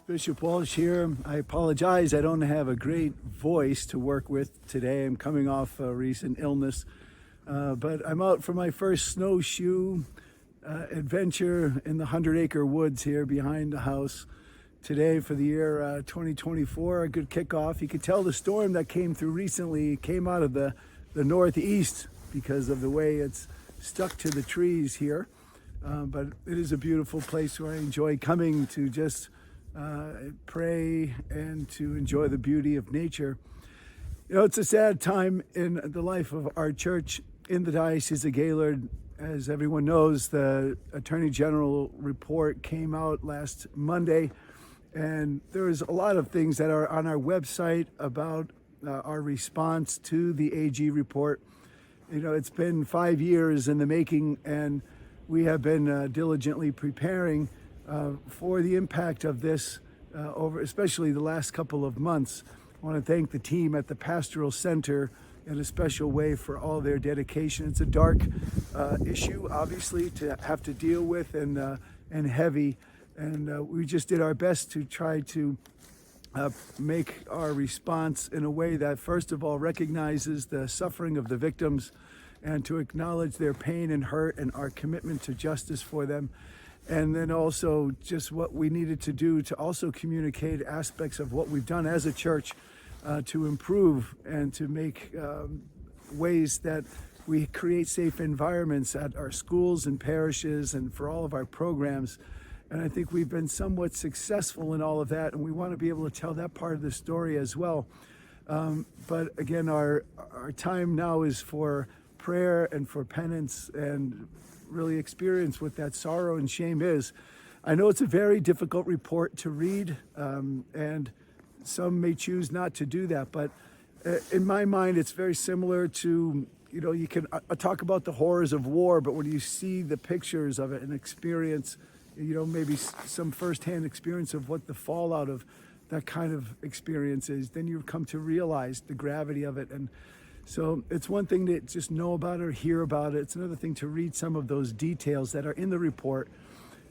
Bishop Walsh here. I apologize. I don't have a great voice to work with today. I'm coming off a recent illness, but I'm out for my first snowshoe adventure in the 100-acre woods here behind the house today for the year 2024. A good kickoff. You could tell the storm that came through recently came out of the northeast because of the way it's stuck to the trees here. But it is a beautiful place where I enjoy coming to just pray and to enjoy the beauty of nature. You know, it's a sad time in the life of our church in the Diocese of Gaylord. As everyone knows, the Attorney General report came out last Monday, and there's a lot of things that are on our website about our response to the AG report. You know, it's been 5 years in the making, and we have been diligently preparing for the impact of this over especially the last couple of months. I want to thank the team at the Pastoral Center in a special way for all their dedication. It's a dark issue, obviously, to have to deal with and heavy. And we just did our best to try to make our response in a way that, first of all, recognizes the suffering of the victims and to acknowledge their pain and hurt and our commitment to justice for them. And then also just what we needed to do to also communicate aspects of what we've done as a church to improve and to make ways that we create safe environments at our schools and parishes and for all of our programs. And I think we've been somewhat successful in all of that, and we want to be able to tell that part of the story as well. But again, our time now is for prayer and for penance and really experience what that sorrow and shame is. I know it's a very difficult report to read, and some may choose not to do that, but in my mind, it's very similar to, you know, you can talk about the horrors of war, but when you see the pictures of it and experience, you know, maybe some firsthand experience of what the fallout of that kind of experience is, then you come to realize the gravity of it. And so it's one thing to just know about it or hear about it. It's another thing to read some of those details that are in the report.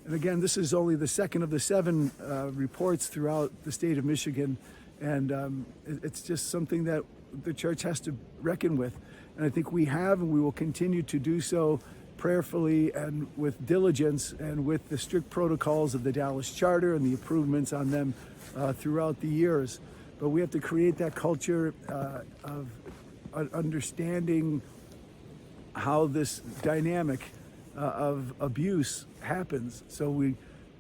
And again, this is only the second of the 7 reports throughout the state of Michigan. And it's just something that the church has to reckon with. And I think we have, and we will continue to do so prayerfully and with diligence and with the strict protocols of the Dallas Charter and the improvements on them throughout the years. But we have to create that culture of understanding how this dynamic of abuse happens. So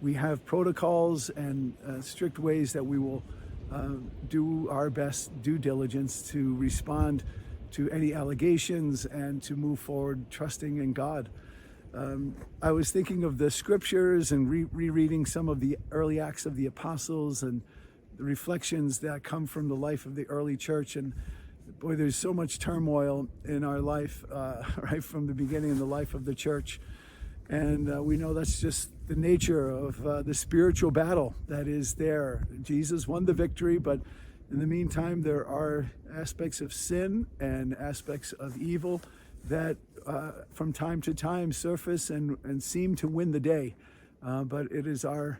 we have protocols and strict ways that we will do our best due diligence to respond to any allegations and to move forward trusting in God. I was thinking of the scriptures and rereading some of the early Acts of the Apostles and the reflections that come from the life of the early church. And boy, there's so much turmoil in our life right from the beginning in the life of the church. And we know that's just the nature of the spiritual battle that is there. Jesus won the victory, but in the meantime, there are aspects of sin and aspects of evil that from time to time surface and seem to win the day. But it is our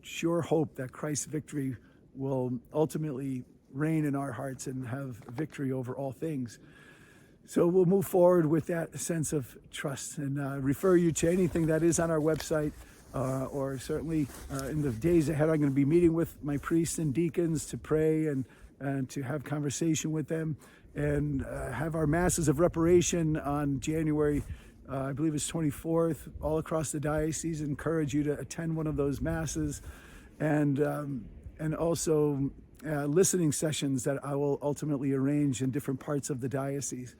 sure hope that Christ's victory will ultimately reign in our hearts and have victory over all things. So we'll move forward with that sense of trust and refer you to anything that is on our website, or certainly in the days ahead, I'm going to be meeting with my priests and deacons to pray and to have conversation with them and have our masses of reparation on January, I believe it's 24th, all across the diocese. Encourage you to attend one of those masses, and also listening sessions that I will ultimately arrange in different parts of the diocese.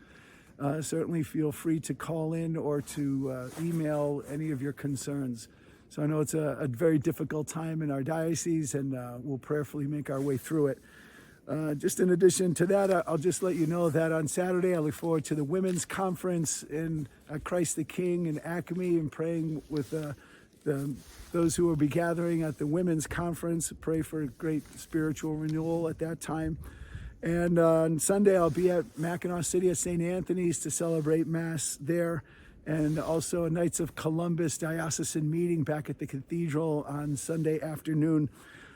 Certainly feel free to call in or to email any of your concerns. So I know it's a very difficult time in our diocese, and we'll prayerfully make our way through it. Just in addition to that, I'll just let you know that on Saturday, I look forward to the women's conference in Christ the King in Acme, and praying with those who will be gathering at the women's conference. Pray for great spiritual renewal at that time. And on Sunday, I'll be at Mackinaw City at St. Anthony's to celebrate Mass there. And also a Knights of Columbus diocesan meeting back at the cathedral on Sunday afternoon.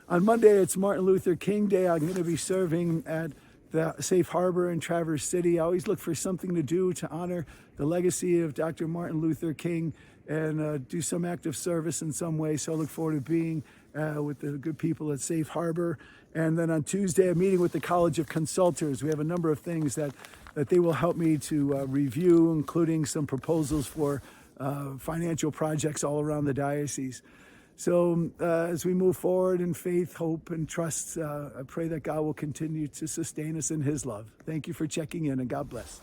On Monday, it's Martin Luther King Day. I'm going to be serving at the Safe Harbor in Traverse City. I always look for something to do to honor the legacy of Dr. Martin Luther King and do some act of service in some way. So I look forward to being with the good people at Safe Harbor. And then on Tuesday, I'm meeting with the College of Consultors. We have a number of things that they will help me to review, including some proposals for financial projects all around the diocese. So as we move forward in faith, hope, and trust, I pray that God will continue to sustain us in his love. Thank you for checking in, and God bless.